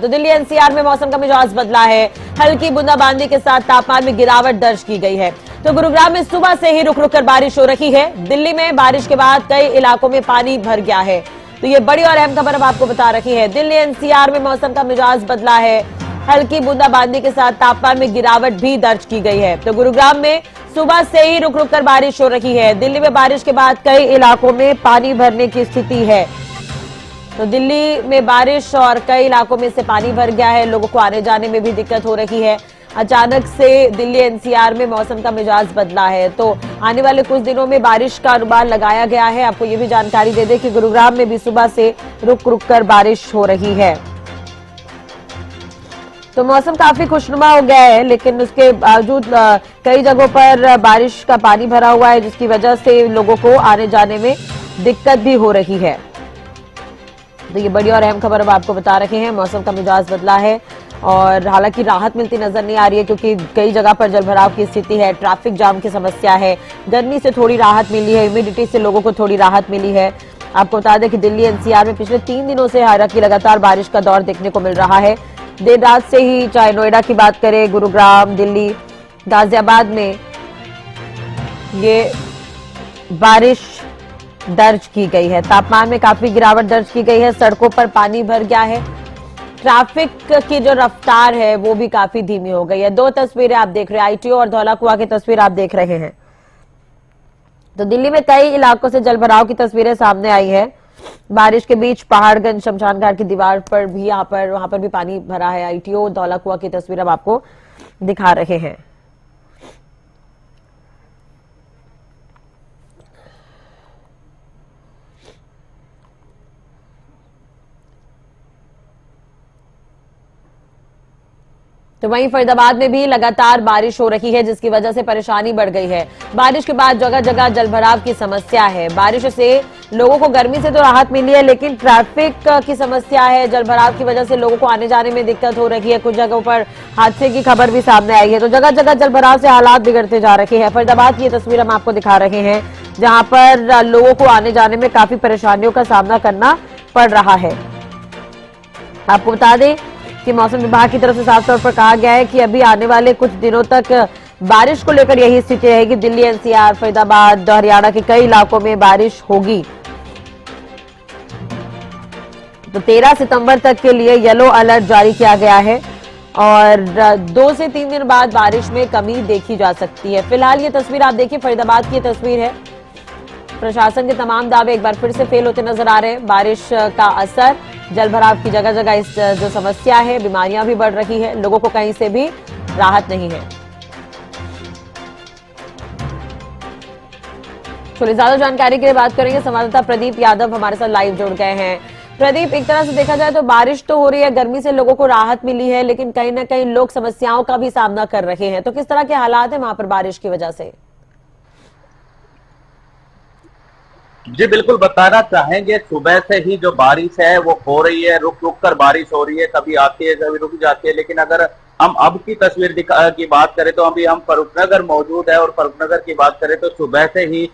तो दिल्ली एनसीआर में मौसम का मिजाज बदला है। हल्की बूंदाबांदी के साथ तापमान में गिरावट दर्ज की गई है। तो गुरुग्राम में सुबह से ही रुक रुक कर बारिश हो रही है। दिल्ली में बारिश के बाद कई इलाकों में पानी भर गया है। तो ये बड़ी और अहम खबर अब आपको बता रही है। दिल्ली एनसीआर में मौसम का मिजाज बदला है। हल्की बूंदाबांदी के साथ तापमान में गिरावट भी दर्ज की गई है। तो गुरुग्राम में सुबह से ही रुक रुक कर बारिश हो रही है। दिल्ली में बारिश के बाद कई इलाकों में पानी भरने की स्थिति है। तो दिल्ली में बारिश और कई इलाकों में से पानी भर गया है। लोगों को आने जाने में भी दिक्कत हो रही है। अचानक से दिल्ली एनसीआर में मौसम का मिजाज बदला है। तो आने वाले कुछ दिनों में बारिश का अनुमान लगाया गया है। आपको ये भी जानकारी दे दें कि गुरुग्राम में भी सुबह से रुक रुक कर बारिश हो रही है। तो मौसम काफी खुशनुमा हो गया है, लेकिन उसके बावजूद कई जगहों पर बारिश का पानी भरा हुआ है, जिसकी वजह से लोगों को आने जाने में दिक्कत भी हो रही है। तो ये बड़ी और अहम खबर अब आपको बता रहे हैं। मौसम का मिजाज बदला है और हालांकि राहत मिलती नजर नहीं आ रही है, क्योंकि कई जगह पर जलभराव की स्थिति है, ट्रैफिक जाम की समस्या है। गर्मी से थोड़ी राहत मिली है, ह्यूमिडिटी से लोगों को थोड़ी राहत मिली है। आपको बता दें कि दिल्ली एनसीआर में पिछले 3 दिनों से हालांकि लगातार बारिश का दौर देखने को मिल रहा है। देर रात से ही, चाहे नोएडा की बात करें, गुरुग्राम, दिल्ली, गाजियाबाद में ये बारिश दर्ज की गई है। तापमान में काफी गिरावट दर्ज की गई है। सड़कों पर पानी भर गया है। ट्रैफिक की जो रफ्तार है वो भी काफी धीमी हो गई है। 2 तस्वीरें आप देख रहे हैं, आईटीओ और धौलाकुआं की तस्वीर आप देख रहे हैं। तो दिल्ली में कई इलाकों से जलभराव की तस्वीरें सामने आई है। बारिश के बीच पहाड़गंज शमशान घाट की दीवार पर भी वहां पर भी पानी भरा है। आईटीओ धौलाकुआं की तस्वीर अब आपको दिखा रहे हैं। तो वहीं फरीदाबाद में भी लगातार बारिश हो रही है, जिसकी वजह से परेशानी बढ़ गई है। बारिश के बाद जगह जगह जलभराव की समस्या है। बारिश से लोगों को गर्मी से तो राहत मिली है, लेकिन ट्रैफिक की समस्या है। जलभराव की वजह से लोगों को आने जाने में दिक्कत हो रही है। कुछ जगहों पर हादसे की खबर भी सामने आई है। तो जगह जगह जलभराव से हालात बिगड़ते जा रहे हैं। फरीदाबाद की ये तस्वीर हम आपको दिखा रहे हैं, जहां पर लोगों को आने जाने में काफी परेशानियों का सामना करना पड़ रहा है। आपको बता दें कि मौसम विभाग की तरफ से साफ तौर पर कहा गया है कि अभी आने वाले कुछ दिनों तक बारिश को लेकर यही स्थिति रहेगी। दिल्ली एनसीआर, फरीदाबाद, हरियाणा के कई इलाकों में बारिश होगी। तो 13 सितंबर तक के लिए येलो अलर्ट जारी किया गया है और 2 से 3 दिन बाद बारिश में कमी देखी जा सकती है। फिलहाल ये तस्वीर आप देखिए, फरीदाबाद की तस्वीर है। प्रशासन के तमाम दावे एक बार फिर से फेल होते नजर आ रहे हैं। बारिश का असर, जलभराव की जगह जगह इस जो समस्या है, बीमारियां भी बढ़ रही है। लोगों को कहीं से भी राहत नहीं है। थोड़ी ज्यादा जानकारी के लिए बात करेंगे, संवाददाता प्रदीप यादव हमारे साथ लाइव जुड़ गए हैं। प्रदीप, एक तरह से देखा जाए तो बारिश तो हो रही है, गर्मी से लोगों को राहत मिली है, लेकिन कहीं ना कहीं लोग समस्याओं का भी सामना कर रहे हैं। तो किस तरह के हालात है वहां पर बारिश की वजह से? जी बिल्कुल, बताना चाहेंगे सुबह से ही जो बारिश है वो हो रही है। रुक रुक कर बारिश हो रही है, कभी आती है कभी रुक जाती है। लेकिन अगर हम अब की तस्वीर की बात करें तो अभी हम फरुखनगर मौजूद है और फरुखनगर की बात करें तो सुबह से ही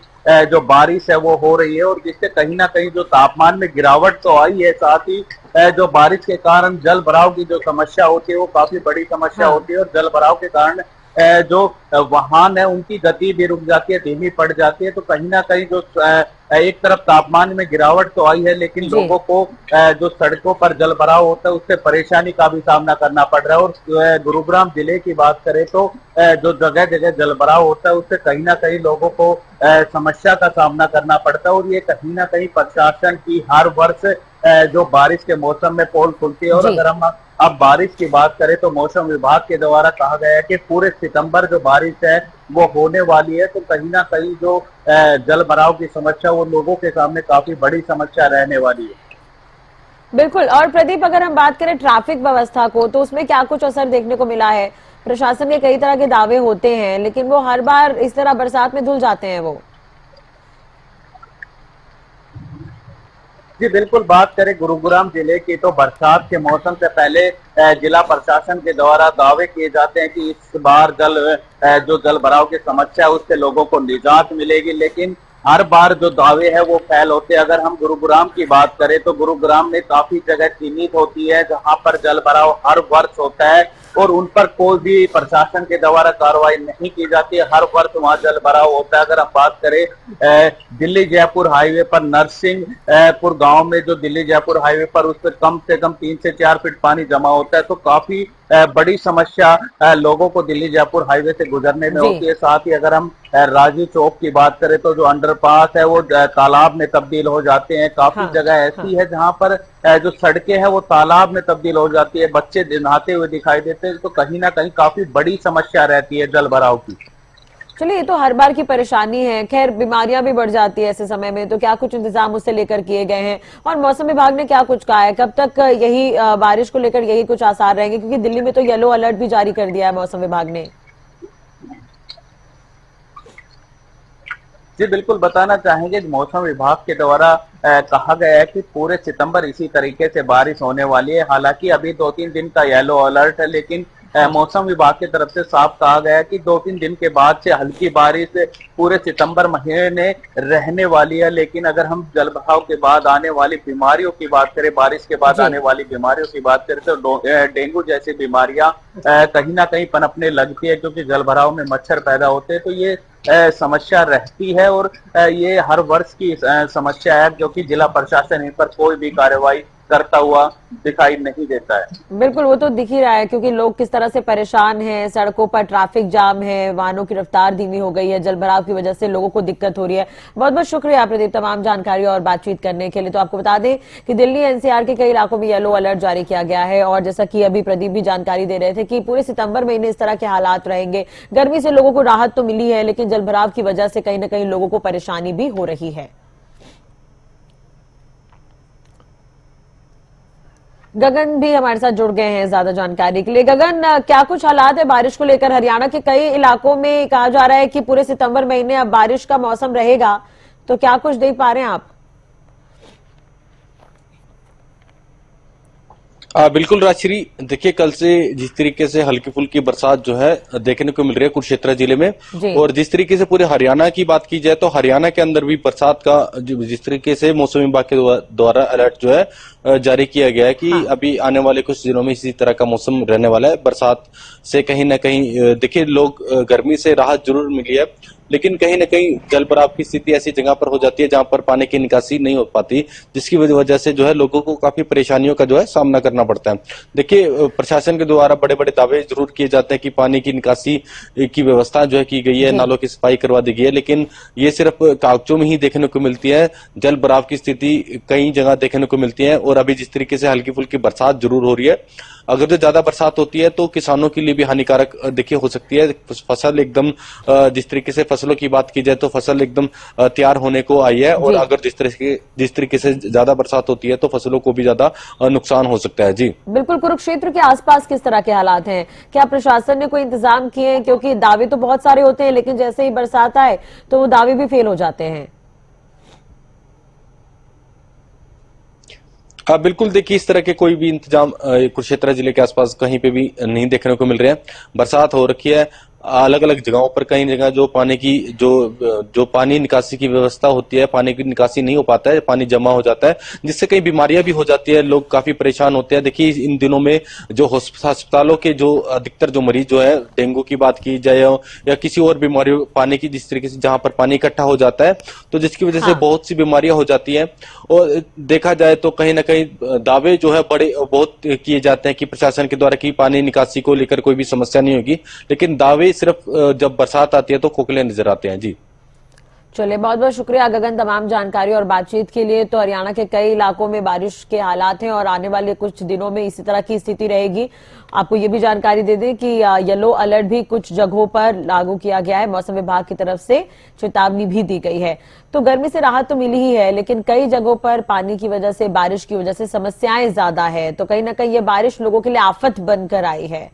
जो बारिश है वो हो रही है, और जिससे कहीं ना कहीं जो तापमान में गिरावट तो आई है, साथ ही जो बारिश के कारण जल भराव की जो समस्या होती है वो काफी बड़ी समस्या होती है। और जल भराव के कारण जो वाहन है उनकी गति भी रुक जाती है, धीमी पड़ जाती है। तो कहीं ना कहीं जो एक तरफ तापमान में गिरावट तो आई है, लेकिन लोगों को जो सड़कों पर जल भराव होता है उससे परेशानी का भी सामना करना पड़ रहा है। और गुरुग्राम जिले की बात करें तो जो जगह जगह जल भराव होता है उससे कहीं ना कहीं लोगों को समस्या का सामना करना पड़ता है। और ये कहीं ना कहीं प्रशासन की हर वर्ष जो बारिश के मौसम में पोल खुलती है। और अगर हम अब बारिश की बात करें तो मौसम विभाग के द्वारा कहा गया है कि पूरे सितंबर जो बारिश है वो होने वाली है। तो कहीं ना कहीं जो जल भराव की समस्या वो लोगों के सामने काफी बड़ी समस्या रहने वाली है। बिल्कुल। और प्रदीप, अगर हम बात करें ट्रैफिक व्यवस्था को, तो उसमें क्या कुछ असर देखने को मिला है? प्रशासन के कई तरह के दावे होते हैं, लेकिन वो हर बार इस तरह बरसात में धुल जाते हैं वो। जी बिल्कुल, बात करें गुरुग्राम जिले की तो बरसात के मौसम से पहले जिला प्रशासन के द्वारा दावे किए जाते हैं कि इस बार जो जल भराव की समस्या है उससे लोगों को निजात मिलेगी। लेकिन हर बार जो दावे है वो फेल होते हैं। अगर हम गुरुग्राम की बात करें तो गुरुग्राम में काफी जगह चिन्हित होती है जहां पर जल भराव हर वर्ष होता है और उन पर कोई भी प्रशासन के द्वारा कार्रवाई नहीं की जाती है। हर वर्ष वहां जल भराव होता है। अगर हम बात करें दिल्ली जयपुर हाईवे पर नरसिंहपुर गांव में, जो दिल्ली जयपुर हाईवे पर, उस पर कम से कम 3 से 4 फीट पानी जमा होता है। तो काफी बड़ी समस्या लोगों को दिल्ली जयपुर हाईवे से गुजरने में होती है। साथ ही अगर हम राजू चौक की बात करें तो जो अंडरपास है वो तालाब में तब्दील हो जाते हैं। काफी जगह ऐसी है जहां पर जो सड़कें हैं वो तालाब में तब्दील हो जाती है, बच्चे नहाते हुए दिखाई देते हैं। तो कहीं ना कहीं काफी बड़ी समस्या रहती है जल भराव की। चलिए, ये तो हर बार की परेशानी है। खैर, बीमारियां भी बढ़ जाती है ऐसे समय में, तो क्या कुछ इंतजाम उससे लेकर किए गए हैं? और मौसम विभाग ने क्या कुछ कहा है? कब तक यही बारिश को लेकर यही कुछ आसार रहेंगे? क्योंकि दिल्ली में तो येलो अलर्ट भी जारी कर दिया है मौसम विभाग ने। जी बिल्कुल, बताना चाहेंगे मौसम विभाग के द्वारा कहा गया है कि पूरे सितंबर इसी तरीके से बारिश होने वाली है। हालांकि अभी 2-3 दिन का येलो अलर्ट है, लेकिन मौसम विभाग की तरफ से साफ कहा गया है कि 2-3 दिन के बाद से हल्की बारिश पूरे सितंबर महीने रहने वाली है। लेकिन अगर हम जल भराव के बाद आने वाली बीमारियों की बात करें, बारिश के बाद आने वाली बीमारियों की बात करें तो डेंगू जैसी बीमारियां कहीं ना कहीं पनपने लगती है, क्योंकि जल भराव में मच्छर पैदा होते हैं। तो ये समस्या रहती है और ये हर वर्ष की समस्या है, जो कि जिला प्रशासन इन पर कोई भी कार्रवाई करता हुआ दिखाई नहीं देता है। बिल्कुल, वो तो दिख ही रहा है, क्योंकि लोग किस तरह से परेशान हैं। सड़कों पर ट्रैफिक जाम है, वाहनों की रफ्तार धीमी हो गई है, जल भराव की वजह से लोगों को दिक्कत हो रही है। बहुत बहुत शुक्रिया प्रदीप तमाम जानकारी और बातचीत करने के लिए। तो आपको बता दें कि दिल्ली एनसीआर के कई इलाकों में येलो अलर्ट जारी किया गया है और जैसा कि अभी प्रदीप भी जानकारी दे रहे थे कि पूरे सितंबर महीने इस तरह के हालात रहेंगे। गर्मी से लोगों को राहत तो मिली है, लेकिन जल भराव की वजह से कहीं ना कहीं लोगों को परेशानी भी हो रही है। गगन भी हमारे साथ जुड़ गए हैं ज्यादा जानकारी के लिए। गगन, क्या कुछ हालात है बारिश को लेकर? हरियाणा के कई इलाकों में कहा जा रहा है कि पूरे सितंबर महीने अब बारिश का मौसम रहेगा, तो क्या कुछ देख पा रहे हैं आप? बिल्कुल राजश्री, देखिए कल से जिस तरीके से हल्की फुल्की बरसात जो है देखने को मिल रही है कुरुक्षेत्र जिले में, और जिस तरीके से पूरे हरियाणा की बात की जाए तो हरियाणा के अंदर भी बरसात का जिस तरीके से मौसम विभाग के द्वारा अलर्ट जो है जारी किया गया है कि अभी आने वाले कुछ दिनों में इसी तरह का मौसम रहने वाला है। बरसात से कहीं ना कहीं देखिए लोग गर्मी से राहत जरूर मिली है, लेकिन कहीं ना कहीं जल भराव की स्थिति ऐसी जगह पर हो जाती है जहां पर पानी की निकासी नहीं हो पाती, जिसकी वजह से जो है लोगों को काफी परेशानियों का जो है सामना करना पड़ता है। देखिए प्रशासन के द्वारा बड़े बड़े दावे जरूर किए जाते हैं कि पानी की निकासी की व्यवस्था जो है की गई है, नालों की सफाई करवा दी गई है, लेकिन ये सिर्फ कागजों में ही देखने को मिलती है। जल भराव की स्थिति कई जगह देखने को मिलती है और अभी जिस तरीके से हल्की फुल्की बरसात जरूर हो रही है, अगर जो ज्यादा बरसात होती है तो किसानों के लिए भी हानिकारक देखिए हो सकती है। फसल एकदम जिस तरीके से फसलों की बात की जाए तो फसल एकदम तैयार होने को आई है, और अगर जिस तरीके से ज्यादा बरसात होती है तो फसलों को भी ज्यादा नुकसान हो सकता है। जी बिल्कुल, कुरुक्षेत्र के आसपास किस तरह के हालात हैं? क्या प्रशासन ने कोई इंतजाम किए हैं? क्योंकि दावे तो बहुत सारे होते हैं, लेकिन जैसे ही बरसात आए तो वो दावे भी फेल हो जाते हैं। बिल्कुल, देखिए इस तरह के कोई भी इंतजाम कुरुक्षेत्र जिले के आसपास कहीं पे भी नहीं देखने को मिल रहे हैं। बरसात हो रखी है अलग अलग जगहों पर, कई जगह जो पानी की जो पानी निकासी की व्यवस्था होती है, पानी की निकासी नहीं हो पाता है, पानी जमा हो जाता है, जिससे कई बीमारियां भी हो जाती है, लोग काफी परेशान होते हैं। देखिए इन दिनों में जो अस्पतालों के जो अधिकतर जो मरीज जो है, डेंगू की बात की जाए या किसी और बीमारियों, पानी की जिस तरीके से जहां पर पानी इकट्ठा हो जाता है तो जिसकी वजह से बहुत सी बीमारियां हो जाती है। और देखा जाए तो कहीं ना कहीं दावे जो है बड़े बहुत किए जाते हैं कि प्रशासन के द्वारा की पानी निकासी को लेकर कोई भी समस्या नहीं होगी, लेकिन दावे सिर्फ जब बरसात आती है तो खोखले नजर आते हैं। जी चलिए, बहुत बहुत शुक्रिया गगन तमाम जानकारी और बातचीत के लिए। तो हरियाणा के कई इलाकों में बारिश के हालात हैं और आने वाले कुछ दिनों में इसी तरह की स्थिति रहेगी। आपको ये भी जानकारी दे दें कि येलो अलर्ट भी कुछ जगहों पर लागू किया गया है, मौसम विभाग की तरफ से चेतावनी भी दी गई है। तो गर्मी से राहत तो मिली ही है, लेकिन कई जगहों पर पानी की वजह से, बारिश की वजह से समस्याएं ज्यादा है। तो कहीं ना कहीं ये बारिश लोगों के लिए आफत बनकर आई है।